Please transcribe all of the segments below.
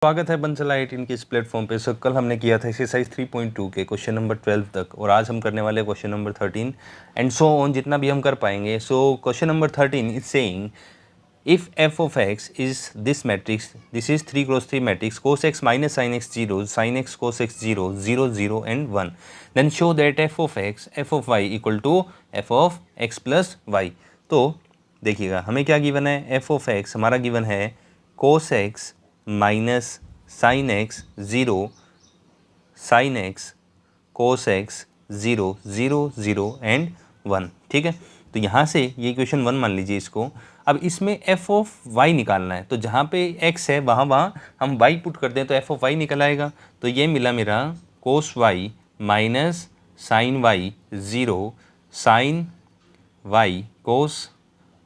स्वागत है बंसल IIT के इस प्लेटफॉर्म पे। कल हमने किया था एक्सरसाइज 3.2 के क्वेश्चन नंबर 12 तक और आज हम करने वाले question number 13 and so on, जितना भी हम कर पाएंगे। So question number 13 is saying if f of x is this matrix, this is 3 cross 3 matrix, cos x minus sin x 0, sin x cos x 0, 0 0 and 1, then show that f of x f of y equal to f of x plus y। तो देखिएगा हमें क्या given है, f of x हमारा given है cos x minus sine x 0, sign x cos x 0 0 0 and 1। ठीक है, तो यहाँ से ये इक्वेशन 1 मान लीजिए इसको। अब इसमें f ऑफ y निकालना है, तो जहाँ पे x है वहाँ हम y पुट कर दें तो f ऑफ y निकल आएगा। तो ये मिला मेरा cos y minus sine y 0, sine y cos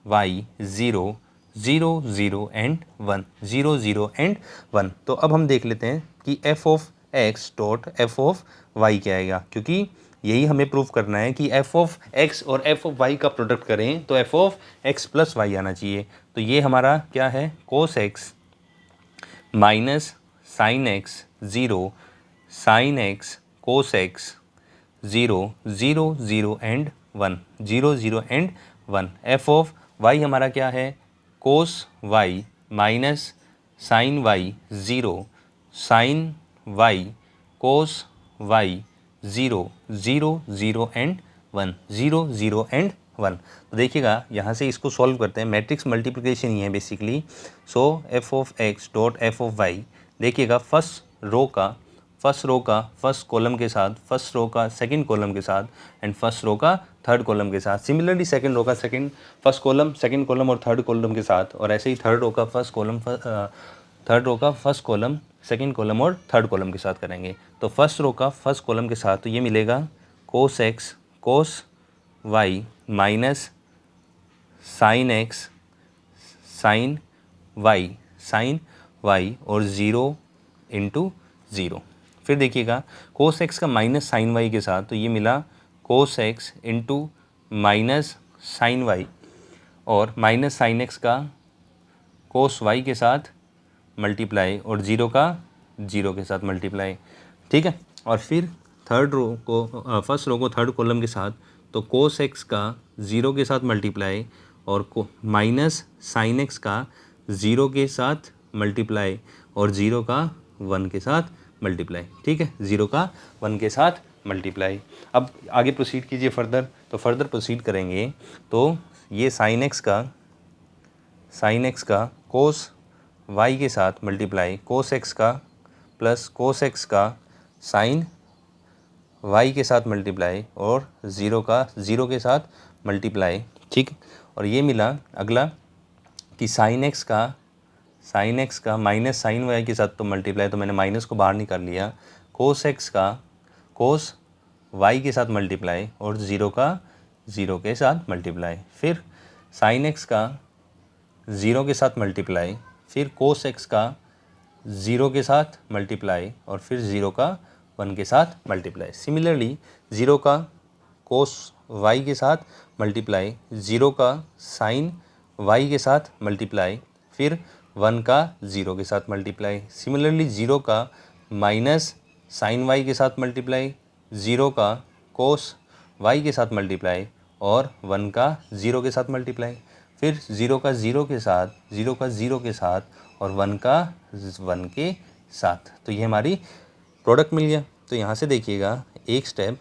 y 0 0 0 and 1, 0 0 and 1। तो अब हम देख लेते हैं कि f of x dot f of y क्या आएगा, क्योंकि यही हमें प्रूव करना है कि f ऑफ x और f ऑफ y का प्रोडक्ट करें तो f of x plus y आना चाहिए। तो ये हमारा क्या है, cos x minus sine x 0, sine x cos x 0 0 0 and 1, 0 0 and 1। f of y हमारा क्या है, cos y minus sine y 0, sine y cos y 0 0 0 and 1, 0 0 and 1। तो देखिएगा यहाँ से इसको सॉल्व करते हैं, मैट्रिक्स मल्टीप्लिकेशन ही है basically. So f of x dot f of y, देखिएगा फर्स्ट रो का फर्स्ट कॉलम के साथ, फर्स्ट रो का सेकंड कॉलम के साथ एंड फर्स्ट रो का थर्ड कॉलम के साथ। सिमिलरली सेकंड रो का फर्स्ट कॉलम, सेकंड कॉलम और थर्ड कॉलम के साथ, और ऐसे ही थर्ड रो का फर्स्ट कॉलम, सेकंड कॉलम और थर्ड कॉलम के साथ करेंगे। तो फर्स्ट रो का फर्स्ट कॉलम के साथ तो ये मिलेगा cos x cos y minus sine x sine y और 0 इंटू 0। फिर देखिएगा कोस एक्स का माइनस साइन वाई के साथ तो ये मिला cos x into minus sine y, और माइनस साइन एक्स का कोस वाई के साथ मल्टीप्लाई और 0 का 0 के साथ मल्टीप्लाई। ठीक है, और फिर थर्ड रो को फर्स्ट रो को थर्ड कॉलम के साथ तो कोस एक्स का 0 के साथ मल्टीप्लाई और माइनस साइन एक्स का 0 के साथ मल्टीप्लाई और 0 का 1 के साथ मल्टीप्लाई। ठीक है, 0 का 1 के साथ मल्टीप्लाई। अब आगे प्रोसीड कीजिए फर्दर। तो फर्दर प्रोसीड करेंगे तो ये साइन एक्स का कोस वाई के साथ मल्टीप्लाई, कोस एक्स का प्लस कोस एक्स का साइन वाई के साथ मल्टीप्लाई और 0 का 0 के साथ मल्टीप्लाई। ठीक, और ये मिला अगला कि साइन एक्स का माइनस साइन वाई के साथ तो मल्टीप्लाई, तो मैंने माइनस को बाहर निकाल लिया। कोस एक्स का कोस वाई के साथ मल्टीप्लाई और 0 का 0 के साथ मल्टीप्लाई। फिर साइन एक्स का 0 के साथ मल्टीप्लाई, फिर कोस एक्स का 0 के साथ मल्टीप्लाई और फिर 0 का 1 के साथ मल्टीप्लाई। सिमिलरली 0 का कोस वाई के साथ मल्टीप्लाई, 0 का साइन वाई के साथ मल्टीप्लाई, फिर 1 का 0 के साथ मल्टीप्लाई। सिमिलरली 0 का माइनस साइन वाई के साथ मल्टीप्लाई, 0 का कोस वाई के साथ मल्टीप्लाई और 1 का 0 के साथ मल्टीप्लाई। फिर 0 का 0 के साथ, 0 का 0 के साथ और 1 का 1 के साथ। तो ये हमारी प्रोडक्ट मिल गया। तो यहाँ से देखिएगा एक स्टेप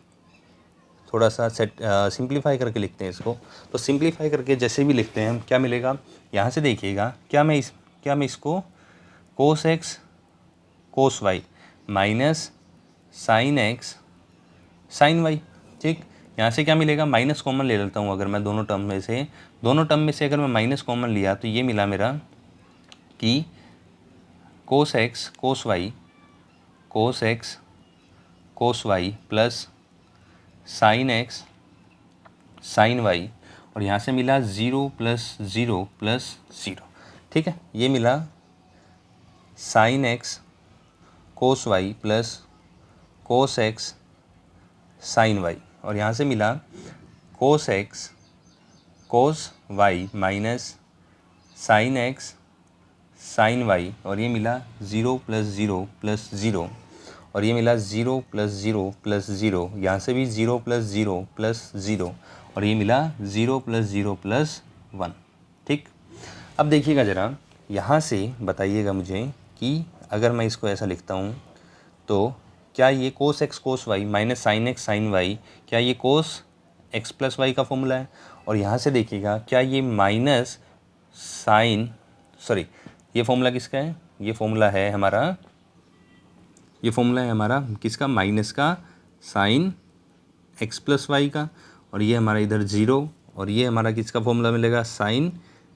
थोड़ा सा सिंप्लीफाई करके लिखते हैं इसको। तो सिंप्लीफाई करके जैसे भी लिखते हैं हम, क्या मिलेगा यहाँ से देखिएगा, क्या मैं इसको cos x cos y minus sine x sine y. ठीक, यहाँ से क्या मिलेगा, माइनस कॉमन ले लेता हूँ। अगर मैं दोनों टर्म में से अगर मैं माइनस कॉमन लिया तो ये मिला मेरा कि cos x cos y plus sine x sine y, और यहाँ से मिला 0 प्लस 0 प्लस 0। ठीक है, ये मिला sine x cos y plus cos x sine y, और यहाँ से मिला cos x cos y minus sine x sine y, और ये मिला 0 + 0 + 0, और ये मिला 0 + 0 + 0, यहाँ से भी 0 + 0 + 0, और ये मिला 0 + 0 + 1। ठीक, अब देखिएगा ज़रा, यहाँ से बताइएगा मुझे कि अगर मैं इसको ऐसा लिखता हूँ तो क्या ये cos x cos y minus sin x sin y, क्या ये cos x + y का फॉर्मूला है? और यहाँ से देखिएगा, क्या ये माइनस साइन, सॉरी, ये फॉर्मूला किसका है? ये फॉर्मूला है हमारा किसका? माइनस का साइन x + y का, और ये हमारा इधर 0, और ये हमारा किसका फॉर्मूला मिलेगा? साइन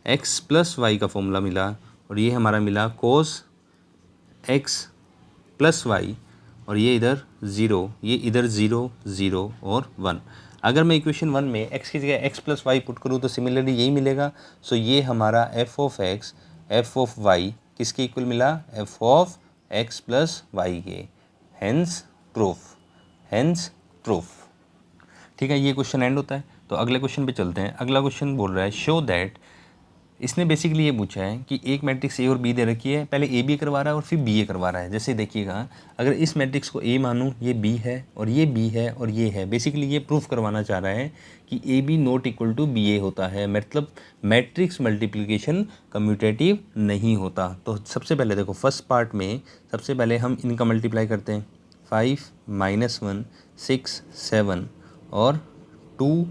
x + y का फॉर्मूला मिला, और ये हमारा मिला cos x + y, और ये इधर 0, ये इधर 0 0 और 1। अगर मैं इक्वेशन 1 में x की जगह x + y पुट करूँ तो सिमिलरली यही मिलेगा। सो ये हमारा f(x) f(y) किसके इक्वल मिला? f(x + y) के। Hence proof. ठीक है, ये क्वेश्चन एंड होता है। तो अगले क्वेश्चन पे चलते हैं। अगला क्वेश्चन बोल रहा है शो दैट, इसने बेसिकली ये पूछा है कि एक मैट्रिक्स ए और बी दे रखी है, पहले ए बी करवा रहा है और फिर बी ए करवा रहा है। जैसे देखिएगा, अगर इस मैट्रिक्स को ए मानूँ, ये बी है और ये बी है और ये है, बेसिकली ये प्रूफ करवाना चाह रहा है कि A B not equal to B A होता है, मतलब मैट्रिक्स मल्टीप्लिकेशन कम्यूटेटिव नहीं होता। तो सबसे पहले देखो, फर्स्ट पार्ट में सबसे पहले हम इनका मल्टीप्लाई करते हैं। 5 - 1 6 7 और 2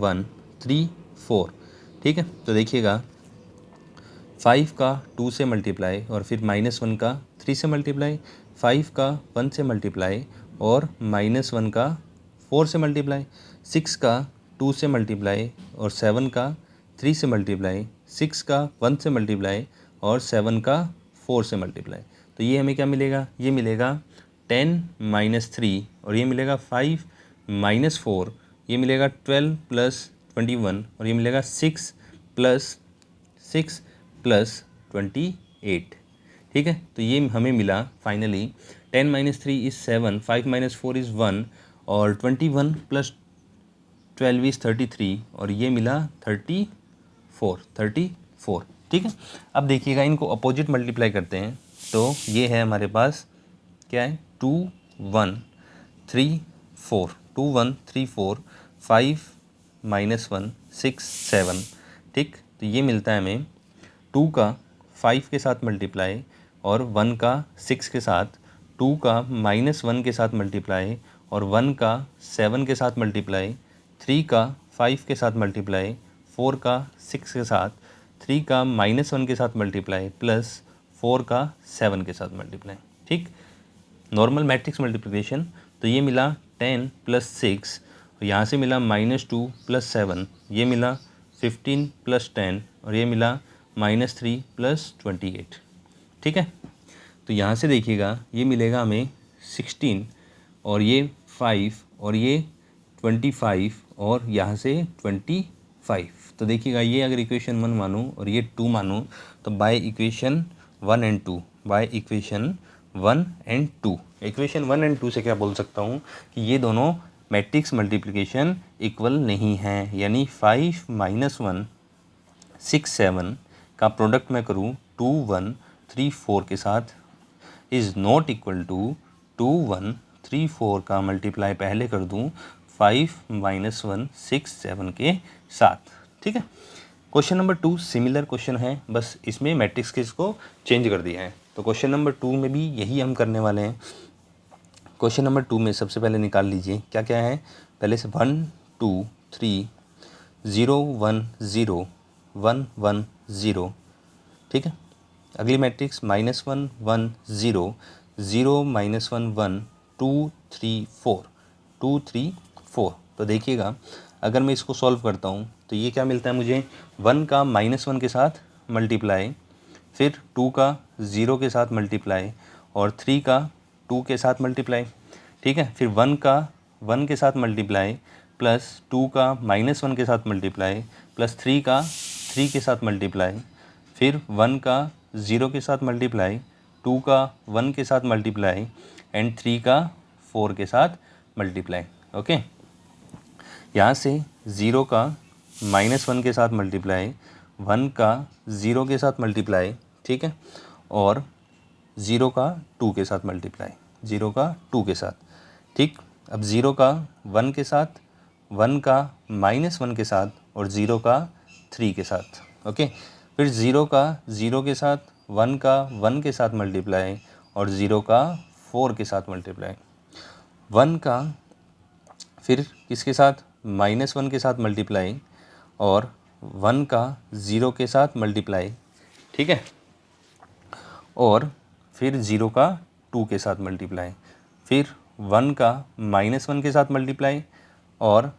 1 3 4। ठीक है, तो देखिएगा 5 का 2 से मल्टीप्लाई और फिर -1 का 3 से मल्टीप्लाई, 5 का 1 से मल्टीप्लाई और -1 का 4 से मल्टीप्लाई, 6 का 2 से मल्टीप्लाई और 7 का 3 से मल्टीप्लाई, 6 का 1 से मल्टीप्लाई और 7 का 4 से मल्टीप्लाई। तो ये हमें क्या मिलेगा? ये मिलेगा 10 - 3, और ये मिलेगा 5 - 4, ये मिलेगा 12 + 21, और ये मिलेगा 6 + 6 + 28। ठीक है, तो ये हमें मिला फाइनली 10 - 3 इज़ 7, 5 - 4 इज़ 1, और 21 + 12 इज़ 33, और ये मिला 34। ठीक है, अब देखिएगा, इनको अपोजिट मल्टीप्लाई करते हैं। तो ये है हमारे पास क्या है? 2 1 3 4, 2 1 3 4, 5 - 1 6 7। ठीक, तो ये मिलता है हमें 2 का 5 के साथ मल्टीप्लाई और 1 का 6 के साथ, 2 का -1 के साथ मल्टीप्लाई और 1 का 7 के साथ मल्टीप्लाई, 3 का 5 के साथ मल्टीप्लाई, 4 का 6 के साथ, 3 का -1 के साथ मल्टीप्लाई प्लस 4 का 7 के साथ मल्टीप्लाई। ठीक, नॉर्मल मैट्रिक्स मल्टीप्लिकेशन। तो ये मिला 10 + 6, और यहाँ से मिला -2 + 7, ये मिला 15 + 10, और ये मिला -3 + 28। ठीक है, तो यहाँ से देखिएगा, ये मिलेगा हमें 16, और ये 5, और ये 25, और यहाँ से 25। तो देखिएगा, ये अगर इक्वेशन 1 मानूँ और ये 2 मानूँ, तो bye equation 1 and 2, equation 1 and 2 से क्या बोल सकता हूँ कि ये दोनों मैट्रिक्स मल्टीप्लिकेशन इक्वल नहीं हैं। यानी 5 - 1 6 7 का प्रोडक्ट मैं करूँ 2 1 3 4 के साथ, इज़ नॉट इक्वल टू 2 1 3 4 का मल्टीप्लाई पहले कर दूँ 5 - 1 6 7 के साथ। ठीक है, क्वेश्चन नंबर 2 सिमिलर क्वेश्चन है, बस इसमें मैट्रिक्स के इसको चेंज कर दिया है। तो क्वेश्चन नंबर 2 में भी यही हम करने वाले हैं। क्वेश्चन नंबर 2 में सबसे पहले निकाल लीजिए क्या क्या है। पहले से 1 2 3 0 1 0 1 1 0। ठीक है, अगली मैट्रिक्स -1 1 0 0 -1 1 2 3 4 2 3 4। तो देखिएगा, अगर मैं इसको सॉल्व करता हूँ तो ये क्या मिलता है मुझे? 1 का -1 के साथ मल्टीप्लाई, फिर 2 का 0 के साथ मल्टीप्लाई, और 3 का 2 के साथ मल्टीप्लाई। ठीक है, फिर 1 का 1 के साथ मल्टीप्लाई, प्लस 2 का -1 के साथ मल्टीप्लाई, प्लस 3 का 3 के साथ मल्टीप्लाई, फिर 1 का 0 के साथ मल्टीप्लाई, 2 का 1 के साथ मल्टीप्लाई, एंड 3 का 4 के साथ मल्टीप्लाई। ओके, यहाँ से 0 का -1 के साथ मल्टीप्लाई, 1 का 0 के साथ मल्टीप्लाई, ठीक है, और 0 का 2 के साथ मल्टीप्लाई, 0 का 2 के साथ, ठीक। अब 0 का 1 के साथ, 1 का -1 के साथ और 0 का 3 के साथ, ओके। फिर 0 का 0 के साथ, 1 का 1 के साथ मल्टीप्लाई और 0 का 4 के साथ मल्टीप्लाई, 1 का फिर किसके साथ, -1 के साथ मल्टीप्लाई और 1 का 0 के साथ मल्टीप्लाई, ठीक है। और फिर 0 का 2 के साथ मल्टीप्लाई, फिर 1 का -1 के साथ मल्टीप्लाई और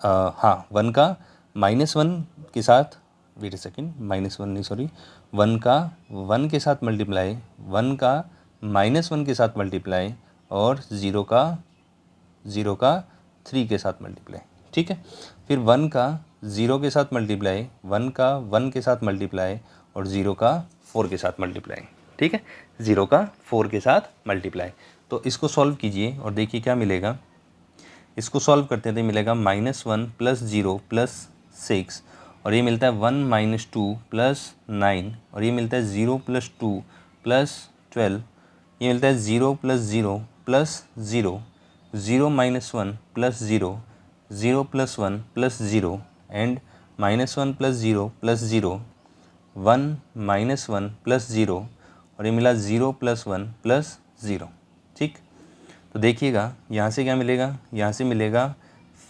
हाँ 1 का -1 के साथ, वेट अ सेकेंड, -1 नहीं सॉरी, 1 का 1 के साथ मल्टीप्लाई, 1 का -1 के साथ मल्टीप्लाई और 0 का 3 के साथ मल्टीप्लाई, ठीक है। फिर 1 का 0 के साथ मल्टीप्लाई, 1 का 1 के साथ मल्टीप्लाई और 0 का 4 के साथ मल्टीप्लाई, ठीक है, 0 का 4 के साथ मल्टीप्लाई। तो इसको सॉल्व कीजिए और देखिए क्या मिलेगा। इसको सॉल्व करते हैं तो मिलेगा -1 + 0 + 6 और ये मिलता है 1 - 2 + 9 और ये मिलता है 0 + 2 + 12, ये मिलता है 0 + 0 + 0, 0 - 1 + 0, 0 + 1 + 0 एंड -1 + 0 + 0, 1 - 1 + 0 और ये मिला 0 + 1 + 0, ठीक। तो देखिएगा यहाँ से क्या मिलेगा, यहाँ से मिलेगा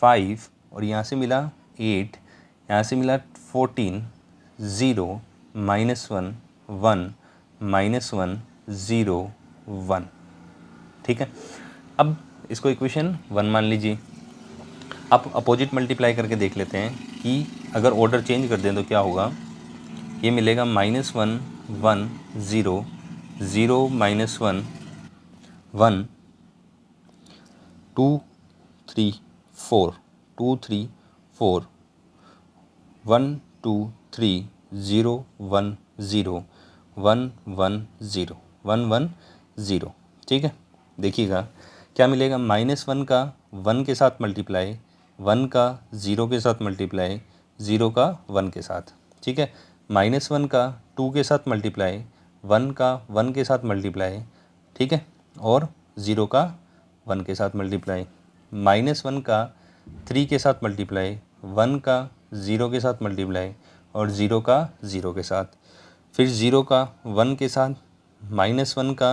5 और यहाँ से मिला 8, यहाँ से मिला 14, 0 - 1 1 -1 0 1, ठीक है। अब इसको इक्वेशन 1 मान लीजिए। आप अपोजिट मल्टीप्लाई करके देख लेते हैं कि अगर ऑर्डर चेंज कर दें तो क्या होगा। ये मिलेगा -1 1 0 0 -1 1 2 3 4 2 3 4 1 2 3 0 1 0 1 1 0 1 1 0, ठीक है। देखिएगा क्या मिलेगा, -1 का 1 के साथ मल्टीप्लाई, 1 का 0 के साथ मल्टीप्लाई, 0 का 1 के साथ, ठीक है। -1 का 2 के साथ मल्टीप्लाई, 1 का 1 के साथ मल्टीप्लाई, ठीक है, और 0 का 1 के साथ मल्टीप्लाई, -1 का 3 के साथ मल्टीप्लाई, 1 का 0 के साथ मल्टीप्लाई और 0 का 0 के साथ, फिर 0 का 1 के साथ, -1 का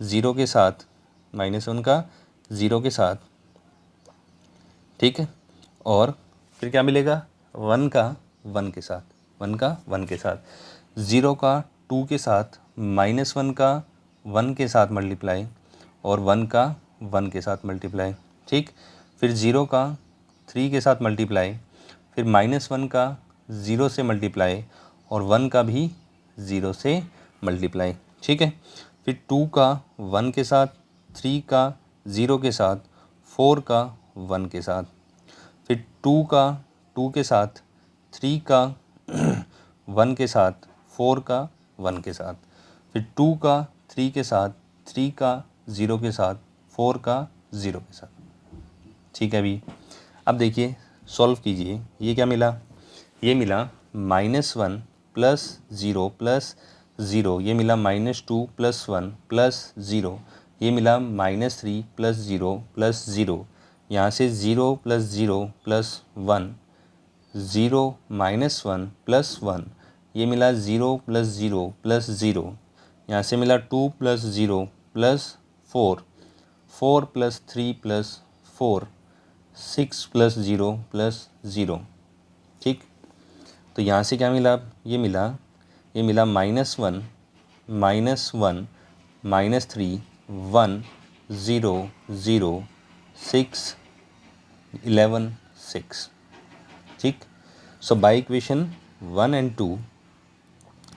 0 के साथ, -1 का 0 के साथ, ठीक है। और फिर क्या मिलेगा, 1 का 1 के साथ, 1 का 1 के साथ, 0 का 2 के साथ, -1 का 1 के साथ मल्टीप्लाई और 1 का 1 के साथ मल्टीप्लाई, ठीक। फिर 0 का 3 के साथ मल्टीप्लाई, फिर -1 का 0 से मल्टीप्लाई और 1 का भी 0 से मल्टीप्लाई, ठीक है। फिर 2 का 1 के साथ, 3 का 0 के साथ, 4 का 1 के साथ, फिर 2 का 2 के साथ, 3 का 1 के साथ, 4 का 1 के साथ, फिर 2 का 3 के साथ, 3 का 0 के साथ, 4 का 0 के साथ, ठीक है। अभी अब देखिए सॉल्व कीजिए, ये क्या मिला, ये मिला -1 + 0 + 0, ये मिला -2 + 1 + 0, ये मिला -3 + 0 + 0, यहाँ से 0 + 0 + 1, 0 - 1 + 1, ये मिला 0 + 0 + 0, यहाँ से मिला 2 + 0 + 4, 4 + 3 + 4, 6 + 0 + 0, ठीक। तो यहाँ से क्या मिला, ये मिला -1 -1 -3 1 0 0 6 11 6, ठीक। So by equation 1 and 2,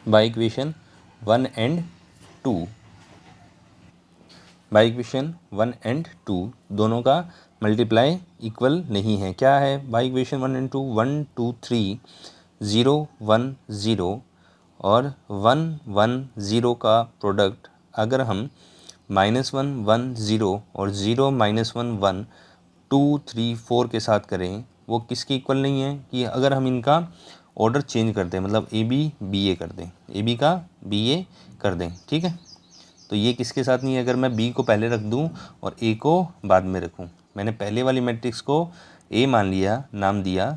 by equation 1 and 2, by equation 1 and 2 दोनों का मल्टीप्लाई इक्वल नहीं है। क्या है बाय इक्वेशन 1 एंड 2, 1 2 3 0 1 0 और 1 1 0 का प्रोडक्ट अगर हम -1 1 0 और 0 -1 1 2 3 4 के साथ करें, वो किसके इक्वल नहीं है कि अगर हम इनका ऑर्डर चेंज कर दें, मतलब ए बी बी ए कर दें, ए बी का बी ए कर दें, ठीक है। तो ये किसके साथ नहीं है, अगर मैं बी को पहले रख दूं और ए को बाद में रखूं, मैंने पहले वाली मैट्रिक्स को ए मान लिया, नाम दिया,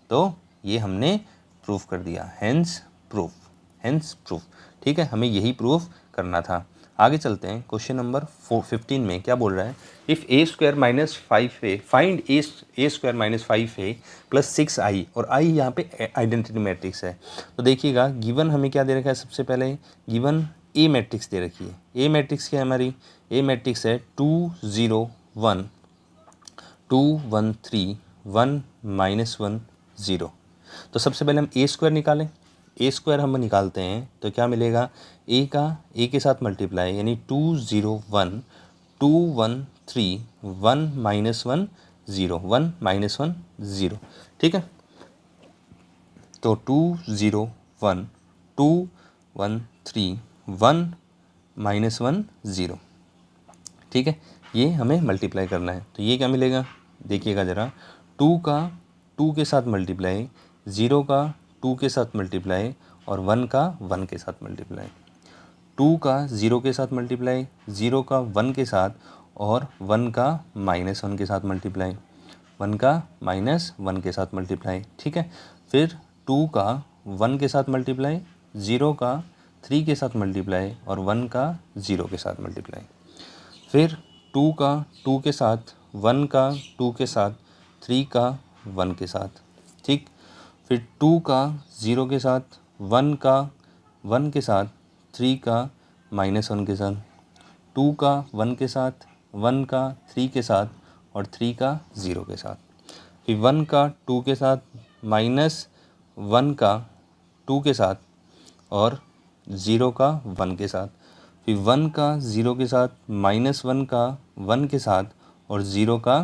तो ये हमने प्रूफ कर दिया, हेंस प्रूफ, ठीक है। हमें यही प्रूफ करना था। आगे चलते हैं, क्वेश्चन नंबर 15 में क्या बोल रहा है, if A square minus 5a find A square minus 5a plus 6i, और i यहाँ पे आइडेंटिटी मैट्रिक्स है। तो देखिएगा गिवन हमें क्या दे रखा है, सबसे पहले गिवन ए मैट्रिक्स दे रखी है। ए मैट्रिक्स क्या है हमारी, ए मैट्रिक्स है 2 0 1 2 1 3 1 -1 0। तो सबसे पहले हम ए स्क्वायर निकालें, ए स्क्वायर हम निकालते हैं तो क्या मिलेगा, ए का ए के साथ मल्टीप्लाई, यानी 2 0 1 2 1 3 1 -1 0 1 -1 0, ठीक है। तो 2 0 1 2 1 3 1 -1 0, ठीक है। ये हमें मल्टीप्लाई करना है, तो ये क्या मिलेगा, देखिएगा ज़रा, 2 का 2 के साथ मल्टीप्लाई, 0 का 2 के साथ मल्टीप्लाई और 1 का 1 के साथ मल्टीप्लाई, 2 का 0 के साथ मल्टीप्लाई, 0 का 1 के साथ और 1 का -1 के साथ मल्टीप्लाई, 1 का -1 के साथ मल्टीप्लाई, ठीक है। फिर 2 का 1 के साथ मल्टीप्लाई, 0 का 3 के साथ मल्टीप्लाई और 1 का 0 के साथ मल्टीप्लाई, फिर 2 का 2 के साथ, 1 का 2 के साथ, 3 का 1 के साथ, ठीक। फिर 2 का 0 के साथ, 1 का 1 के साथ, 3 का -1 के साथ, 2 का 1 के साथ, 1 का 3 के साथ और 3 का 0 के साथ, फिर 1 का 2 के साथ, -1 का 2 के साथ और 0 का 1 के साथ, फिर 1 का 0 के साथ, -1 का 1 के साथ और 0 का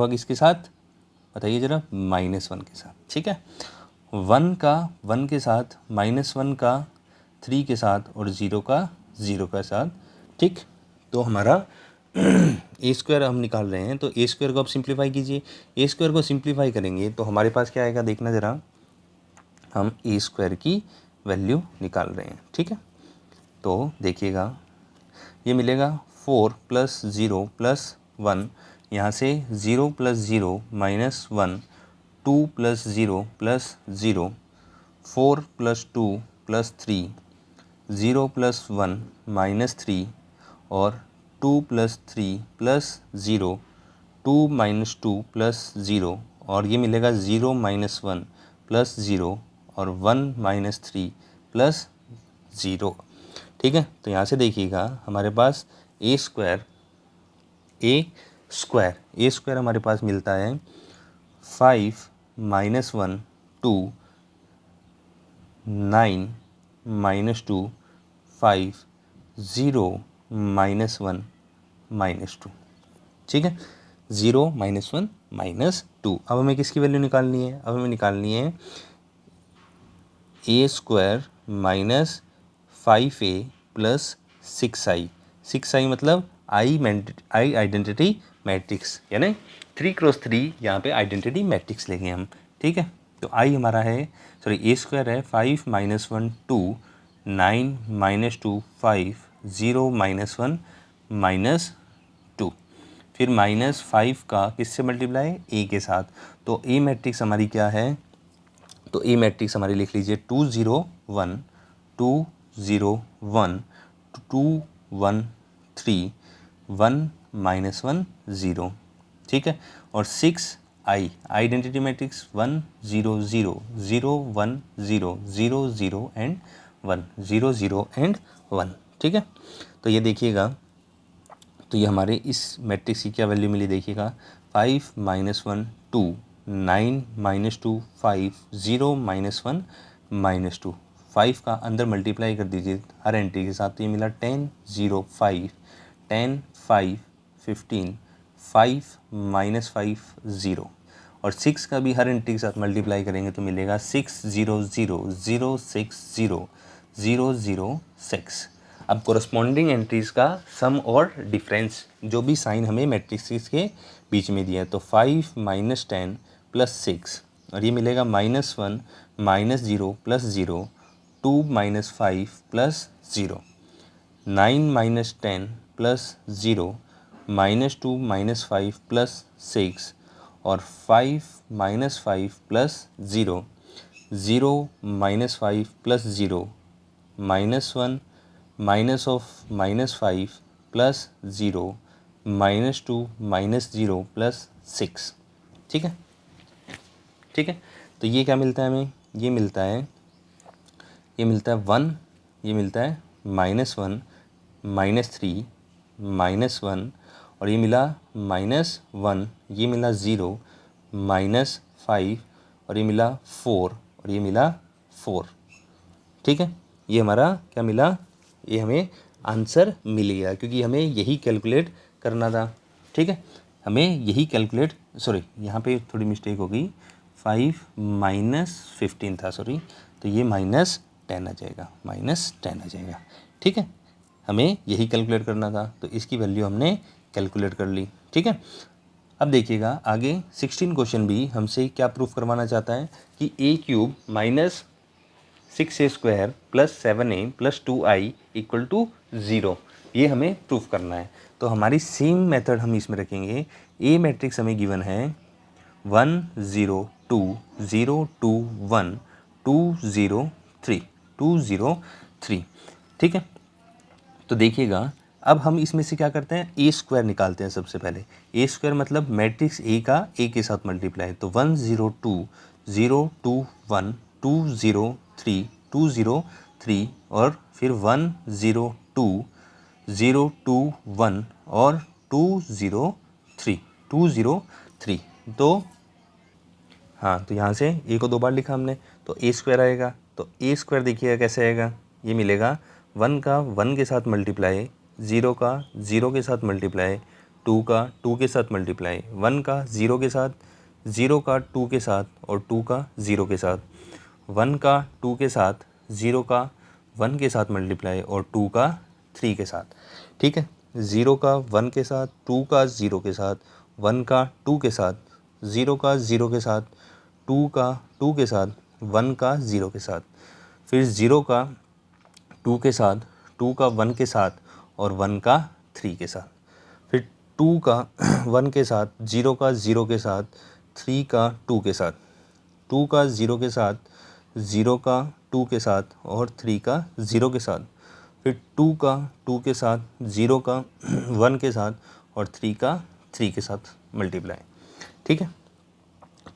किसके साथ बताइए ज़रा, -1 के साथ, ठीक है। 1 का 1 के साथ, -1 का 3 के साथ और 0 का 0 के साथ, ठीक। तो हमारा ए स्क्वायर हम निकाल रहे हैं, तो ए स्क्वायर को आप सिंप्लीफाई कीजिए। ए स्क्वायर को सिंप्लीफाई करेंगे तो हमारे पास क्या आएगा, देखना ज़रा, हम ए स्क्वायर की वैल्यू निकाल रहे हैं, ठीक है। तो देखिएगा ये मिलेगा 4 + 0 + 1, यहाँ से 0 + 0 -1, 2 + 0 + 0, 4 + 2 + 3, 0 + 1 -3 और 2 + 3 + 0, 2 - 2 + 0 और ये मिलेगा 0 - 1 + 0 और 1 - 3 + 0, ठीक है। तो यहाँ से देखिएगा हमारे पास ए स्क्वायर हमारे पास मिलता है 5 - 1 2 9 - 2 5 0 - 1 -2, ठीक है। 0 - 1 -2। अब हमें किसकी वैल्यू निकालनी है, अब हमें निकालनी है ए square minus 5a + 6i। 6i मतलब आई आइडेंटिटी मैट्रिक्स, यानी 3×3 यहाँ पे आइडेंटिटी मैट्रिक्स लेंगे हम, ठीक है। तो आई हमारा है, सॉरी, ए स्क्वायर है 5 - 1 2 9 - 2 5 0 - 1 -2, फिर -5 का किससे मल्टीप्लाई, ए के साथ। तो ए मैट्रिक्स हमारी क्या है, तो ए मैट्रिक्स हमारी लिख लीजिए 2 0 1 2 0 1 2 1 3 1 -1 0, ठीक है। और 6 आई आइडेंटिटी मैट्रिक्स 1 0 0 0 1 0 0 0 एंड 1 0 0 एंड 1, ठीक है। तो ये देखिएगा, तो ये हमारे इस मैट्रिक्स की क्या वैल्यू मिली, देखिएगा 5 - 1 2 9 - 2 5 0 - 1 -2, 5 का अंदर मल्टीप्लाई कर दीजिए हर एंट्री के साथ, तो ये मिला 10 0 5 10 5 15 5 -5 0, और 6 का भी हर एंट्री के साथ मल्टीप्लाई करेंगे तो मिलेगा 6 0 0 0 6 0 0 0 6। अब कोरस्पॉन्डिंग एंट्रीज़ का सम और डिफरेंस, जो भी साइन हमें मैट्रिक्स के बीच में दिया है, तो 5 - 10 + 6 और ये मिलेगा -1 -0 प्लस 0, 2 -5 प्लस 0, 9 -10 प्लस 0, -2 -5 प्लस 6 और 5 -5 plus 0, 0 -5 plus 0, -1 minus of -5 plus 0, -2 -0 plus 6। ठीक है, ठीक है। तो ये क्या मिलता है हमें, ये मिलता है 1, ये मिलता है -1 -3 -1 और ये मिला -1, ये मिला 0 -5 और ये मिला 4 और ये मिला 4। ठीक है, ये हमारा क्या मिला, ये हमें आंसर मिल गया क्योंकि हमें यही कैलकुलेट करना था। ठीक है, हमें यही कैलकुलेट, सॉरी यहाँ पे थोड़ी मिस्टेक हो गई, 5 -15 था, सॉरी, तो ये -10 आ जाएगा, -10 आ जाएगा। ठीक है, हमें यही कैलकुलेट करना था तो इसकी वैल्यू हमने कैलकुलेट कर ली। ठीक है, अब देखिएगा आगे 16 क्वेश्चन भी हमसे क्या प्रूफ करवाना चाहता है कि a³ minus 6a² plus 7a plus 2i equal to 0, ये हमें प्रूफ करना है। तो हमारी सेम मेथड हम इसमें रखेंगे। ए मैट्रिक्स हमें गिवन है 1 0 2 0 2 1 2 0 3 2 0 3। ठीक है, तो देखिएगा अब हम इसमें से क्या करते हैं, a² निकालते हैं सबसे पहले। a² मतलब मैट्रिक्स ए का ए के साथ मल्टीप्लाई, तो 1 0 2 0 2 1 2 0 3 2 0 3 और फिर 1 0 2 0 2 1 और 2 0 3 2 0 3। तो हाँ, तो यहाँ से ए को 2 बार लिखा हमने तो a² आएगा। तो a² देखिएगा कैसे आएगा, ये मिलेगा 1 का 1 के साथ मल्टीप्लाई, 0 का 0 के साथ मल्टीप्लाई, 2 का 2 के साथ मल्टीप्लाई, 1 का 0 के साथ, 0 का 2 के साथ और 2 का 0 के साथ, 1 का 2 के साथ, 0 का 1 के साथ मल्टीप्लाई और 2 का 3 के साथ। ठीक है, 0 का 1 के साथ, 2 का 0 के साथ, 1 का 2 के साथ, 0 का 0 के साथ, 2 का 2 के साथ, 1 का 0 के साथ, फिर 0 का 2 के साथ, 2 का 1 के साथ और 1 का 3 के साथ, फिर 2 का 1 के साथ, 0 का 0 के साथ, 3 का 2 के साथ, 2 का 0 के साथ, 0 का 2 के साथ और 3 का 0 के साथ, फिर 2 का 2 के साथ, 0 का 1 के साथ और 3 का 3 के साथ मल्टीप्लाई। ठीक है,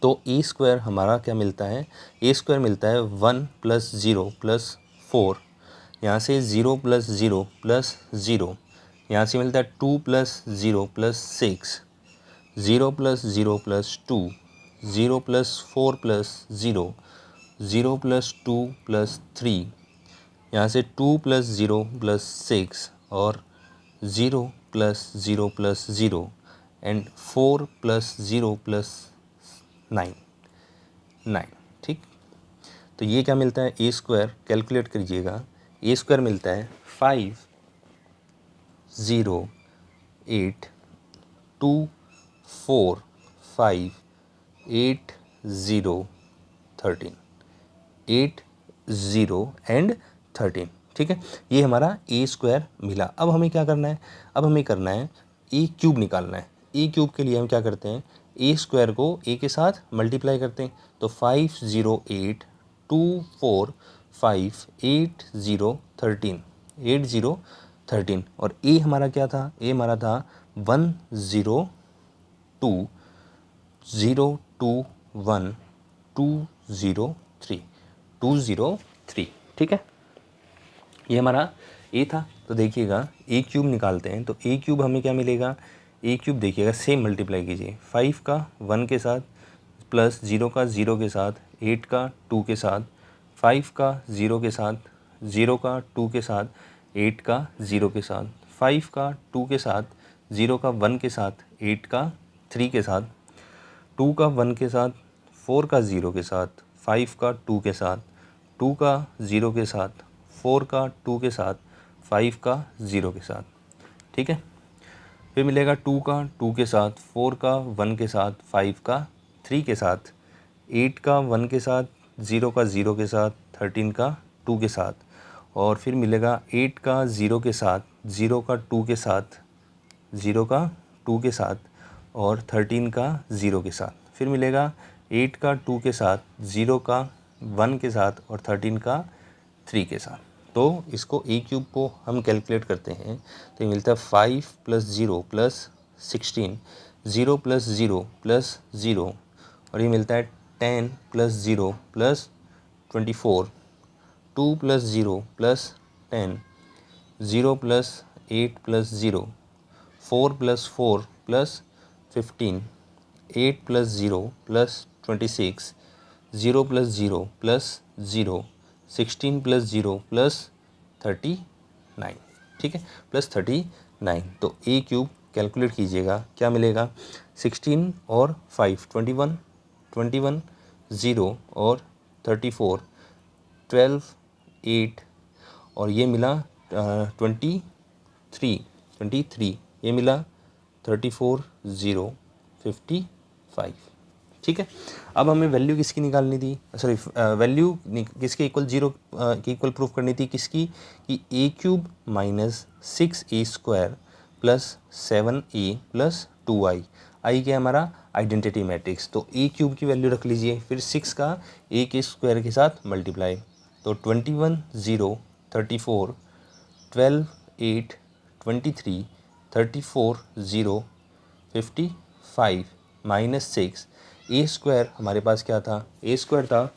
तो a² हमारा क्या मिलता है, a² मिलता है 1 + 0 + 4, यहाँ से 0 + 0 + 0, यहाँ से मिलता है 2 + 0 + 6, 0 + 0 + 2, 0 + 4 + 0, 0 + 2 + 3, यहाँ से 2 + 0 + 6 और 0 + 0 + 0 एंड 4 + 0 + 9। ठीक, तो ये क्या मिलता है, a² कैलकुलेट करिएगा, a² मिलता है 5 0 8 2 4 5 8 0 13, 8 0 एंड 13। ठीक है, ये हमारा a² मिला। अब हमें क्या करना है, अब हमें करना है a³ निकालना है। a³ के लिए हम क्या करते हैं, a² को a के साथ मल्टीप्लाई करते हैं, तो 5 0 8 2 4 5 8 0 13, 8 0 13 और a हमारा क्या था, a हमारा था 1 0 2 0 2 1 2 0 3 2 0 3। ठीक है, ये हमारा a था। तो देखिएगा a³ निकालते हैं, तो a³ हमें क्या मिलेगा, a³ देखिएगा सेम मल्टीप्लाई कीजिए, 5 का 1 के साथ प्लस 0 का 0 के साथ, 8 का 2 के साथ, 5 का 0 के साथ, 0 का 2 के साथ, 8 का 0 के साथ, 5 का 2 के साथ, 0 का 1 के साथ, 8 का 3 के साथ, 2 का 1 के साथ, 4 का 0 के साथ, 5 का 2 के साथ, 2 का 0 के साथ, 4 का 2 के साथ, 5 का 0 के साथ। ठीक है, फिर मिलेगा 2 का 2 के साथ, 4 का 1 के साथ, 5 का 3 के साथ, 8 का 1 के साथ, 0 का 0 के साथ, 13 का 2 के साथ, और फिर मिलेगा 8 का 0 के साथ, 0 का 2 के साथ, 0 का 2 के साथ, और 13 का 0 के साथ। फिर मिलेगा 8 का 2 के साथ, 0 का 1 के साथ, और 13 का 3 के साथ। तो इसको ए क्यूब को हम कैलकुलेट करते हैं तो ये मिलता है 5 + 0 + 16, 0 + 0 + 0, और ये मिलता है 10 + 0 + 24, 2 + 0 + 10, 0 + 8 + 0, 4 + 4 + 15, 8 + 0 + 26, 0 + 0 + 0, 16 + 0 + 39, ठीक है, +39। तो ए क्यूब कैलकुलेट कीजिएगा, क्या मिलेगा, 16 और 5 21, 21 0 और 34 12 8, और ये मिला 23, ये मिला 34 0 55, ठीक है। अब हमें वैल्यू किसकी निकालनी थी, सॉरी वैल्यू किसके इक्वल, 0 के इक्वल प्रूफ करनी थी, किसकी, कि ए cube minus 6a² + 7a + 2i। आई क्या हमारा आइडेंटिटी मैट्रिक्स, तो ए क्यूब की वैल्यू रख लीजिए, फिर 6 का ए के स्क्वायर के साथ मल्टीप्लाई, तो 21 0 34, 12 8 23, 34 0 55 -6, ए स्क्वायर हमारे पास क्या था, ए स्क्वायर था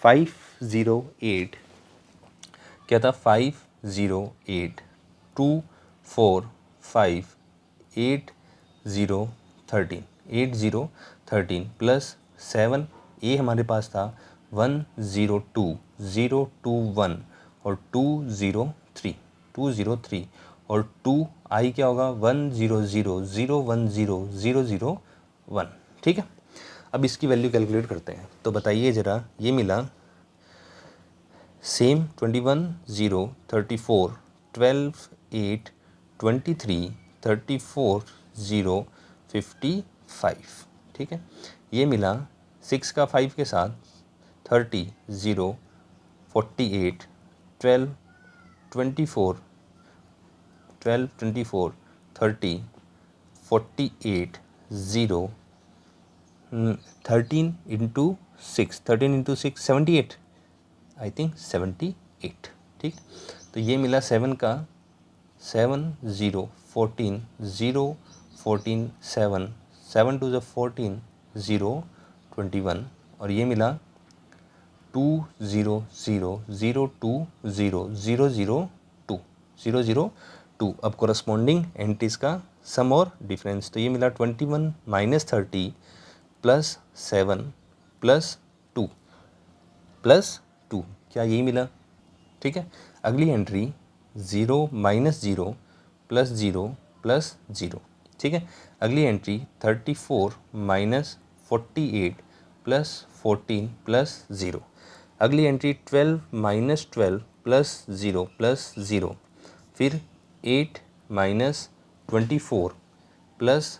508, क्या था 508, 2 4 5 8 0 13, 8 0 13 प्लस 7, ए हमारे पास था 102 021 और 203 और 2 आई क्या होगा 100 010 001, ठीक है। अब इसकी वैल्यू कैलकुलेट करते हैं, तो बताइए ज़रा, ये मिला सेम 21 0 34 12 8 23 34 0 55, ठीक है। ये मिला 6 का 5 के साथ 30 0 48 12 24 30 48 0 13 × 6 78, आई थिंक 78, ठीक। तो ये मिला 7 का 7 0 14 0 14 7 7 2 14 0 21, और ये मिला 2 0 0 0 2 0 0 0 2 0 0 2। अब कोरस्पॉन्डिंग एंट्रीज का सम और डिफरेंस, तो ये मिला 21 - 30 + 7 + 2 + 2, क्या यही मिला, ठीक है। अगली एंट्री 0 - 0 + 0 + 0, ठीक है। अगली एंट्री 34 - 48 + 14 + 0। अगली एंट्री 12 - 12 + 0 + 0, फिर 8 - 24 +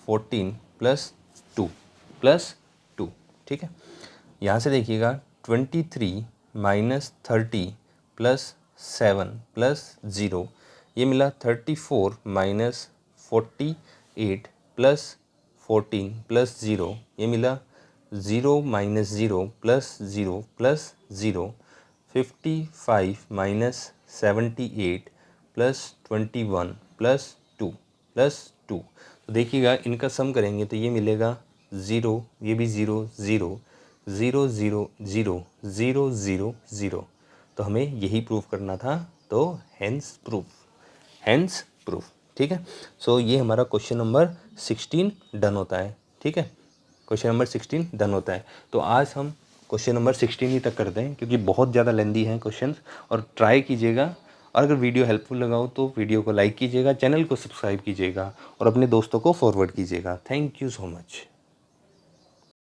14 + 2 + 2, ठीक है। यहाँ से देखिएगा 23 - 30 + 7 + 0, ये मिला 34 - 48 + 14 + 0, ये मिला 0 - 0 + 0 + 0, 55 - 78 + 21 + 2 + 2। तो देखिएगा इनका सम करेंगे तो ये मिलेगा 0, ये भी 0 0 0 0 0 0 0 0। तो हमें यही प्रूफ करना था, तो हेंस प्रूफ, ठीक है। सो ये हमारा क्वेश्चन नंबर 16 डन होता है, ठीक है। क्वेश्चन नंबर 16 डन होता है। तो आज हम क्वेश्चन नंबर 16 ही तक करते हैं, क्योंकि बहुत ज़्यादा लेंदी हैं क्वेश्चन, और ट्राई कीजिएगा। और अगर वीडियो हेल्पफुल लगा हो तो वीडियो को लाइक कीजिएगा, चैनल को सब्सक्राइब कीजिएगा और अपने दोस्तों को फॉरवर्ड कीजिएगा। Thank you so much.